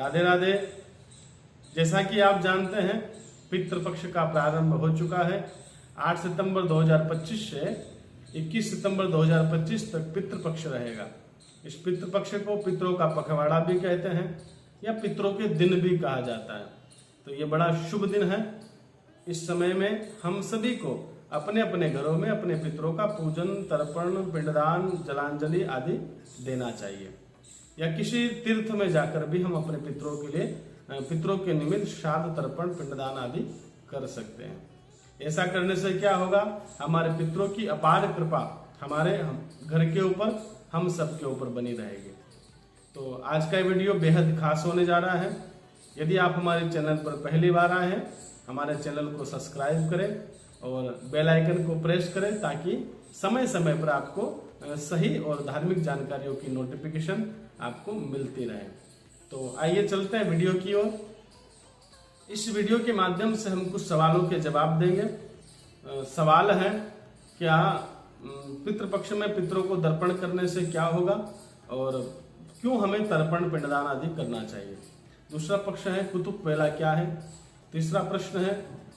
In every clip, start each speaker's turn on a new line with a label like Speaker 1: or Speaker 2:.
Speaker 1: राधे राधे। जैसा कि आप जानते हैं पितृपक्ष का प्रारंभ हो चुका है। 8 सितंबर 2025 से 21 सितंबर 2025 तक पितृपक्ष रहेगा। इस पितृपक्ष को पितरों का पखवाड़ा भी कहते हैं या पितरों के दिन भी कहा जाता है। तो ये बड़ा शुभ दिन है। इस समय में हम सभी को अपने अपने घरों में अपने पितरों का पूजन, तर्पण, पिंडदान, जलांजलि आदि देना चाहिए या किसी तीर्थ में जाकर भी हम अपने पितरों के लिए पितरों के निमित्त श्राद्ध, तर्पण, पिंडदान आदि कर सकते हैं। ऐसा करने से क्या होगा, हमारे पितरों की अपार कृपा हमारे घर के ऊपर, हम सबके ऊपर बनी रहेगी। तो आज का वीडियो बेहद खास होने जा रहा है। यदि आप हमारे चैनल पर पहली बार आए हैं, हमारे चैनल को सब्सक्राइब करें और बेल आइकन को प्रेस करें ताकि समय समय पर आपको सही और धार्मिक जानकारियों की नोटिफिकेशन आपको मिलती रहे। तो आइए चलते हैं वीडियो की ओर। इस वीडियो के माध्यम से हम कुछ सवालों के जवाब देंगे। सवाल है, क्या पितृपक्ष में पितरों को तर्पण करने से क्या होगा और क्यों हमें तर्पण, पिंडदान आदि करना चाहिए। दूसरा पक्ष है, कुतुब वेला क्या है। तीसरा प्रश्न है,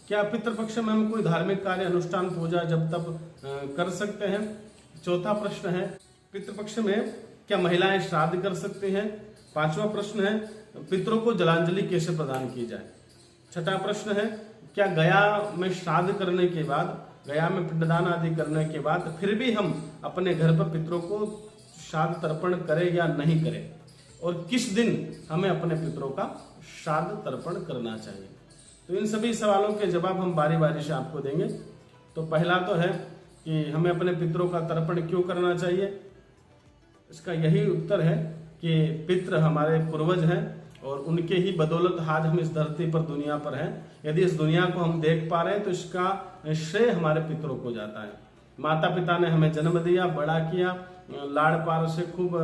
Speaker 1: क्या पितृपक्ष में हम कोई धार्मिक कार्य, अनुष्ठान, पूजा जब तब कर सकते हैं। चौथा प्रश्न है, पितृपक्ष में क्या महिलाएं श्राद्ध कर सकती हैं। पांचवा प्रश्न है, पितरों को जलांजलि कैसे प्रदान की जाए। छठा प्रश्न है, क्या गया में श्राद्ध करने के बाद, गया में पिंडदान आदि करने के बाद फिर भी हम अपने घर पर पितरों को श्राद्ध, तर्पण करें या नहीं करें और किस दिन हमें अपने पितरों का श्राद्ध, तर्पण करना चाहिए। तो इन सभी सवालों के जवाब हम बारी बारी से आपको देंगे। तो पहला तो है कि हमें अपने पितरों का तर्पण क्यों करना चाहिए। इसका यही उत्तर है कि पितृ हमारे पूर्वज हैं और उनके ही बदौलत आज हम इस धरती पर, दुनिया पर हैं। यदि इस दुनिया को हम देख पा रहे हैं तो इसका श्रेय हमारे पितरों को जाता है। माता पिता ने हमें जन्म दिया, बड़ा किया, लाड़ प्यार से खूब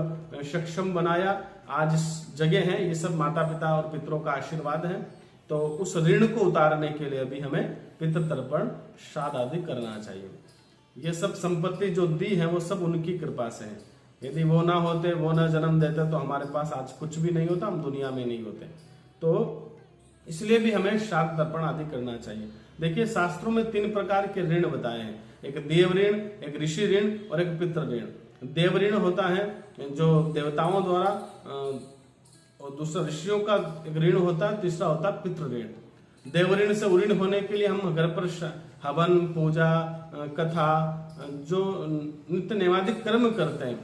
Speaker 1: सक्षम बनाया, आज इस जगह है। ये सब माता पिता और पितरों का आशीर्वाद है। तो उस ऋण को उतारने के लिए भी हमें पितृ तर्पण, श्राद्ध आदि करना चाहिए। ये सब संपत्ति जो दी है वो सब उनकी कृपा से है। यदि वो ना होते, वो ना जन्म देते तो हमारे पास आज कुछ भी नहीं होता, हम दुनिया में नहीं होते। तो इसलिए भी हमें श्राद्ध, तर्पण आदि करना चाहिए। देखिए, शास्त्रों में 3 प्रकार के ऋण बताए हैं, एक देव ऋण, एक ऋषि ऋण और एक पितृ ऋण। देव ऋण होता है जो देवताओं द्वारा, और दूसरा ऋषियों का एक ऋण होता है, तीसरा होता है पितृ ऋण। देव ऋण से उऋण होने के लिए हम घर पर हवन, पूजा, कथा, जो नित्य नैमित्तिक कर्म करते हैं,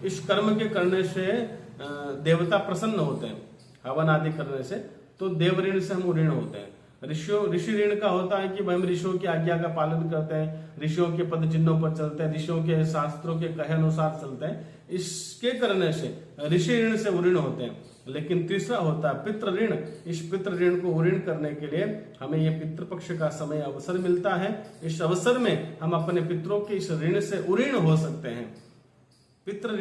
Speaker 1: इस कर्म के करने से देवता प्रसन्न होते हैं। हवन आदि करने से तो देव ऋण से हम ऋण होते हैं। ऋषि ऋण का होता है कि हम ऋषियों की आज्ञा का पालन करते हैं, ऋषियों के पद चिन्हों पर चलते हैं, ऋषियों के शास्त्रों के कहे अनुसार चलते हैं। इसके करने से ऋषि ऋण से ऋण होते हैं। लेकिन तीसरा होता है पितृ ऋण। इस पितृ ऋण को ऋण करने के लिए हमें यह पितृपक्ष का समय अवसर मिलता है। इस अवसर में हम अपने पितरों के इस ऋण से ऋण हो सकते हैं। पितृ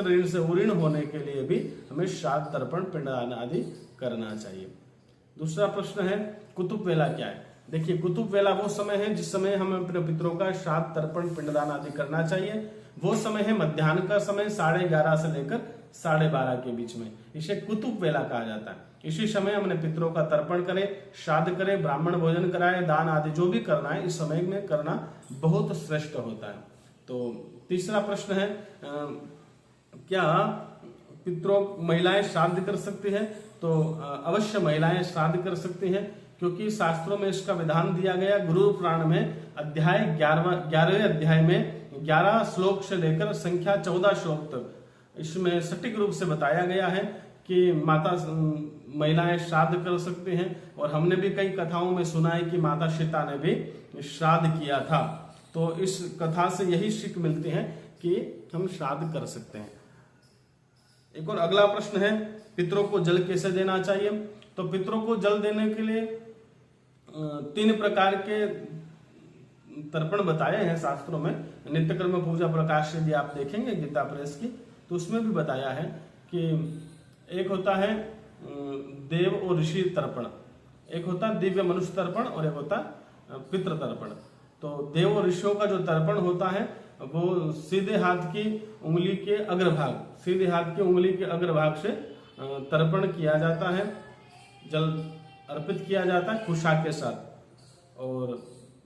Speaker 1: ऋण से ऋण होने के लिए भी हमें श्राद्ध, तर्पण, पिंडदान आदि करना चाहिए। दूसरा प्रश्न है, कुतुब वेला क्या है। देखिए, कुतुब वेला वो समय है जिस समय हम अपने पितरों का श्राद्ध, तर्पण, पिंडदान आदि करना चाहिए। वो समय है मध्याह्न का समय, 11:30 से लेकर 12:30 के बीच में। इसे कुतुब वेला कहा जाता है। इसी समय हमने पितरों का तर्पण करें, श्राद्ध करें, ब्राह्मण भोजन कराए, दान आदि जो भी करना है इस समय में करना बहुत श्रेष्ठ होता है। तो तीसरा प्रश्न है, क्या पितरों महिलाएं श्राद्ध कर सकती हैं। तो अवश्य महिलाएं श्राद्ध कर सकती हैं, क्योंकि शास्त्रों में इसका विधान दिया गया। गुरु पुराण में अध्याय 11वें अध्याय में 11 श्लोक से लेकर संख्या 14 श्लोक तक इसमें सटीक रूप से बताया गया है कि महिलाएं श्राद्ध कर सकती हैं। और हमने भी कई कथाओं में सुना है कि माता सीता ने भी श्राद्ध किया था। तो इस कथा से यही सीख मिलती है कि हम श्राद्ध कर सकते हैं। एक और अगला प्रश्न है, पितरों को जल कैसे देना चाहिए। तो पितरों को जल देने के लिए 3 प्रकार के तर्पण बताए हैं शास्त्रों में। नित्यकर्म, पूजा, प्रकाश यदि आप देखेंगे गीता प्रेस की तो उसमें भी बताया है कि एक होता है देव और ऋषि तर्पण, एक होता है दिव्य मनुष्य तर्पण और एक होता है पितृ तर्पण। तो देव और ऋषियों का जो तर्पण होता है वो सीधे हाथ की उंगली के अग्रभाग, सीधे हाथ की उंगली के अग्रभाग से तर्पण किया जाता है, जल अर्पित किया जाता है कुशा के साथ। और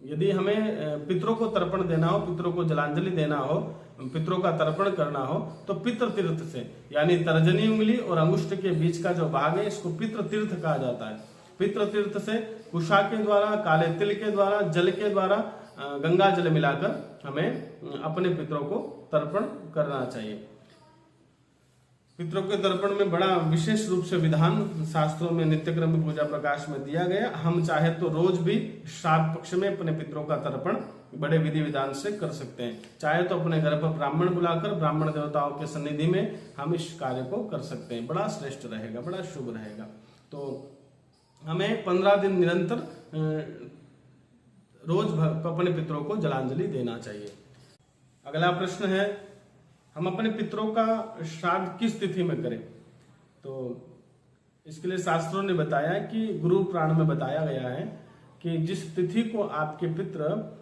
Speaker 1: यदि हमें पितरों को तर्पण देना हो, पितरों को जलांजलि देना हो, पितरों का तर्पण करना हो, तो पितृ तीर्थ से, यानी तर्जनी उंगली और अंगुष्ठ के बीच का जो भाग है इसको पितृ तीर्थ कहा जाता है। पितृ तीर्थ से कुशा के द्वारा, काले तिल के द्वारा, जल के द्वारा, गंगा जल मिलाकर हमें अपने पितरों को तर्पण करना चाहिए। पितरों के तर्पण में बड़ा विशेष रूप से विधान शास्त्रों में नित्यक्रम पूजा प्रकाश में दिया गया। हम चाहे तो रोज भी श्राद्ध पक्ष में अपने पितरों का तर्पण बड़े विधि विधान से कर सकते हैं। चाहे तो अपने घर पर ब्राह्मण बुलाकर ब्राह्मण देवताओं के सन्निधि में हम इस कार्य को कर सकते हैं। बड़ा श्रेष्ठ रहेगा, बड़ा शुभ रहेगा। तो हमें 15 दिन निरंतर रोज अपने पितरों को जलांजलि देना चाहिए। अगला प्रश्न है, हम अपने पितरों का श्राद्ध किस तिथि में करें? तो इसके लिए शास्त्रों ने बताया कि गुरु पुराण में बताया गया है कि जिस तिथि को आपके पितर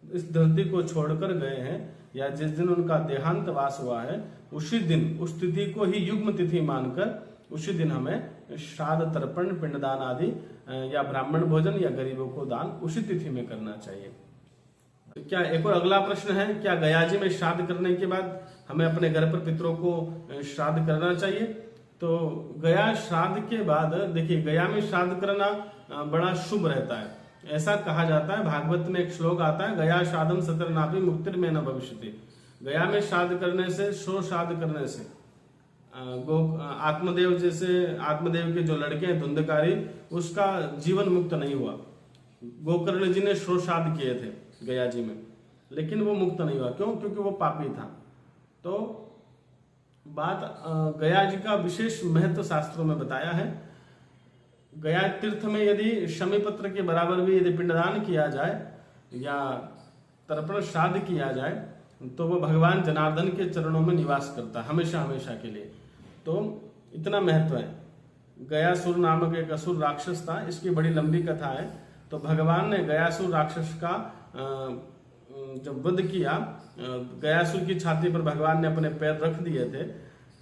Speaker 1: इस धरती को छोड़कर गए हैं या जिस दिन उनका देहांत वास हुआ है, उसी दिन उस तिथि को ही युग्म तिथि मानकर उसी दिन हमें श्राद्ध, तर्पण, पिंडदान आदि या ब्राह्मण भोजन या गरीबों को दान उसी तिथि में करना चाहिए। क्या एक और अगला प्रश्न है, क्या गयाजी में श्राद्ध करने के बाद हमें अपने घर पर पितरों को श्राद्ध करना चाहिए? तो गया श्राद्ध के बाद देखिए, गया में श्राद्ध करना बड़ा शुभ रहता है। ऐसा कहा जाता है, भागवत में एक श्लोक आता है, गया श्राद्धम सतरनापि मुक्तिर में न भविष्यति। गया में श्राद्ध करने से, शो श्राद्ध करने से आत्मदेव, जैसे आत्मदेव के जो लड़के हैं धुंधकारी, उसका जीवन मुक्त नहीं हुआ। गोकर्ण जी ने शो श्राद्ध किए थे गया जी में, लेकिन वो मुक्त नहीं हुआ। क्यों? क्योंकि वो पापी था। तो बात गया जी का विशेष महत्व शास्त्रों में बताया है। गया तीर्थ में यदि शमी पत्र के बराबर भी यदि पिंडदान किया जाए या तर्पण श्राद्ध किया जाए तो वो भगवान जनार्दन के चरणों में निवास करता है हमेशा हमेशा के लिए। तो इतना महत्व है। गयासुर नामक एक असुर राक्षस था, इसकी बड़ी लंबी कथा है। तो भगवान ने गयासुर राक्षस का जब वध किया, गयासुर की छाती पर भगवान ने अपने पैर रख दिए थे।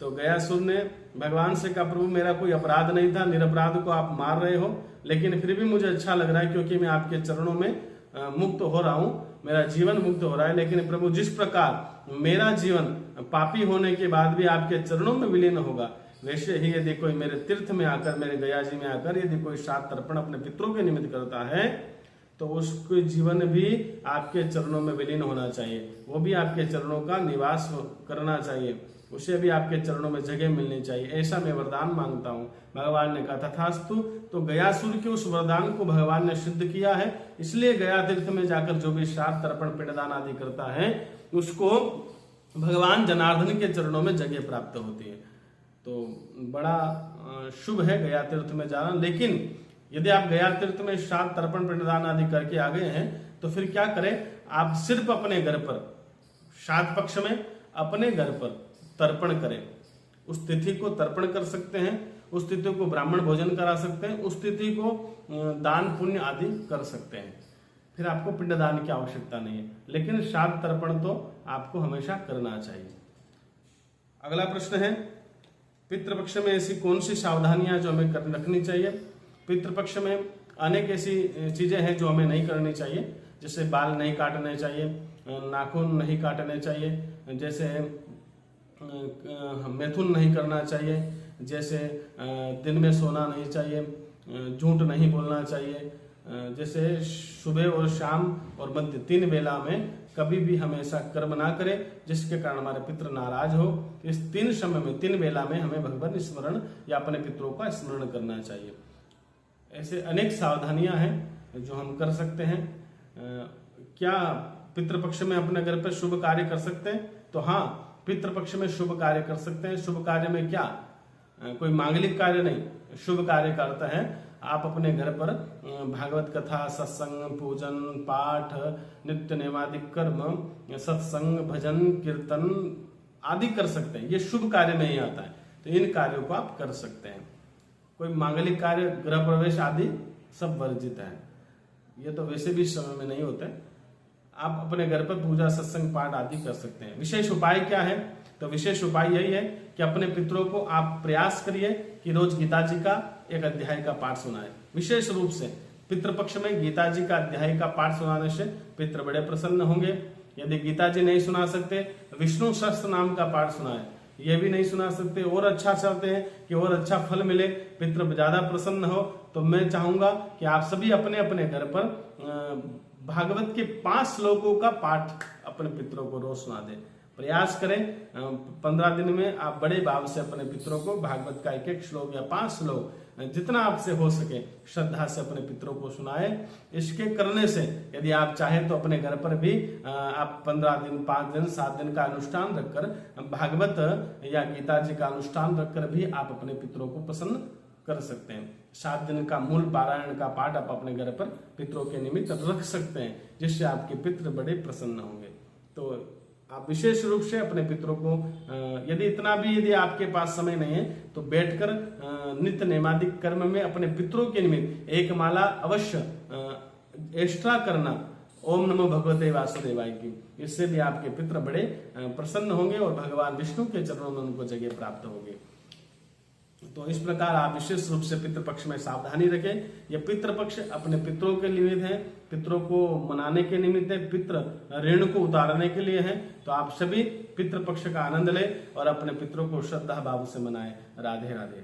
Speaker 1: तो गयासुर ने भगवान से कहा, प्रभु मेरा कोई अपराध नहीं था, निरपराध को आप मार रहे हो, लेकिन फिर भी मुझे अच्छा लग रहा है क्योंकि मैं आपके चरणों में मुक्त हो रहा हूँ, मेरा जीवन मुक्त हो रहा है। लेकिन प्रभु जिस प्रकार मेरा जीवन पापी होने के बाद भी आपके चरणों में विलीन होगा, वैसे ही यदि कोई मेरे तीर्थ में आकर, मेरे गया जी में आकर यदि कोई श्राद्ध तर्पण अपने पितरों के निमित्त करता है तो उसके जीवन भी आपके चरणों में विलीन होना चाहिए। वो भी आपके चरणों का निवास करना चाहिए, उसे भी आपके चरणों में जगह मिलनी चाहिए। ऐसा मैं वरदान मांगता हूँ। भगवान ने कहा तथास्तु। तो गयासुर के उस वरदान को भगवान ने सिद्ध किया है। इसलिए गया तीर्थ में जाकर जो भी श्राद्ध, तर्पण, पिंडदान आदि करता है उसको भगवान जनार्दन के चरणों में जगह प्राप्त होती है। तो बड़ा शुभ है गया तीर्थ में जाना। लेकिन यदि आप गया तीर्थ में श्राद्ध, तर्पण, पिंडदान आदि करके आ गए हैं तो फिर क्या करें? आप सिर्फ अपने घर पर श्राद्ध पक्ष में अपने घर पर तर्पण करें। उस तिथि को तर्पण कर सकते हैं, उस तिथि को ब्राह्मण भोजन करा सकते हैं, उस तिथि को दान पुण्य आदि कर सकते हैं। फिर आपको पिंडदान की आवश्यकता नहीं है, लेकिन श्राद्ध तर्पण तो आपको हमेशा करना चाहिए। अगला प्रश्न है, पितृपक्ष में ऐसी कौन सी सावधानियां जो हमें रखनी चाहिए? पितृपक्ष में अनेक ऐसी चीजें हैं जो हमें नहीं करनी चाहिए, जैसे बाल नहीं काटने चाहिए, नाखून नहीं काटने चाहिए, जैसे मैथुन नहीं करना चाहिए, जैसे दिन में सोना नहीं चाहिए, झूठ नहीं बोलना चाहिए, जैसे सुबह और शाम और मध्य 3 वेला में कभी भी हम ऐसा कर्म ना करें जिसके कारण हमारे पितृ नाराज हो। इस 3 समय में 3 वेला में हमें भगवान स्मरण या अपने पितरों का स्मरण करना चाहिए। ऐसे अनेक सावधानियां हैं जो हम कर सकते हैं। क्या पितृपक्ष में अपने घर पर शुभ कार्य कर सकते हैं? तो हाँ, पितृपक्ष में शुभ कार्य कर सकते हैं। शुभ कार्य में क्या? कोई मांगलिक कार्य नहीं, शुभ कार्य करता है। आप अपने घर पर भागवत कथा, सत्संग, पूजन, पाठ, नित्य नैमादिक कर्म, सत्संग, भजन, कीर्तन आदि कर सकते हैं। ये शुभ कार्य में ही आता है, तो इन कार्यों को आप कर सकते हैं। कोई मांगलिक कार्य, गृह प्रवेश आदि सब वर्जित है। ये तो वैसे भी समय में नहीं होते। आप अपने घर पर पूजा सत्संग पाठ आदि कर सकते हैं। विशेष उपाय क्या है? तो विशेष उपाय यही है कि अपने पितरों को आप प्रयास करिए कि रोज गीता जी का एक अध्याय का पाठ सुनाए। विशेष रूप से पितृपक्ष में गीता जी का अध्याय का पाठ सुनाने से पितृ बड़े प्रसन्न होंगे। यदि गीता जी नहीं सुना सकते, विष्णु सहस्त्र नाम का पाठ सुनाए। ये भी नहीं सुना सकते और अच्छा चाहते हैं कि और अच्छा फल मिले, पितृ ज्यादा प्रसन्न हो, तो मैं चाहूंगा कि आप सभी अपने अपने घर पर भागवत के 5 श्लोकों का पाठ अपने पितरों को रोज सुना दें। प्रयास करें 15 दिन में आप बड़े भाव से अपने पितरों को भागवत का 1-1 श्लोक या 5 श्लोक जितना आपसे हो सके श्रद्धा से अपने पितरों को सुनाए। इसके करने से यदि आप चाहें तो अपने घर पर भी आप 15 दिन, 5 दिन, 7 दिन का अनुष्ठान रखकर भागवत या गीता जी का अनुष्ठान रखकर भी आप अपने पितरों को प्रसन्न कर सकते हैं। 7 दिन का मूल पारायण का पाठ आप अपने घर पर पितरों के निमित्त रख सकते हैं, जिससे आपके पितृ बड़े प्रसन्न होंगे। तो आप विशेष रूप से अपने पितरों को यदि आपके पास समय नहीं है तो बैठकर नित्य नैमादिक कर्म में अपने पितरों के निमित्त एक माला अवश्य एक्स्ट्रा करना, ओम नमो भगवते वासुदेवाय की। इससे भी आपके पितृ बड़े प्रसन्न होंगे और भगवान विष्णु के चरणों में उनको जगह प्राप्त होगी। तो इस प्रकार आप विशेष रूप से पितृपक्ष में सावधानी रखें। यह पितृपक्ष अपने पितरों के निमित्त है, पितरों को मनाने के निमित्त है, पितृ ऋण को उतारने के लिए है। तो आप सभी पितृपक्ष का आनंद लें और अपने पितरों को श्रद्धा भाव से मनाएं। राधे राधे।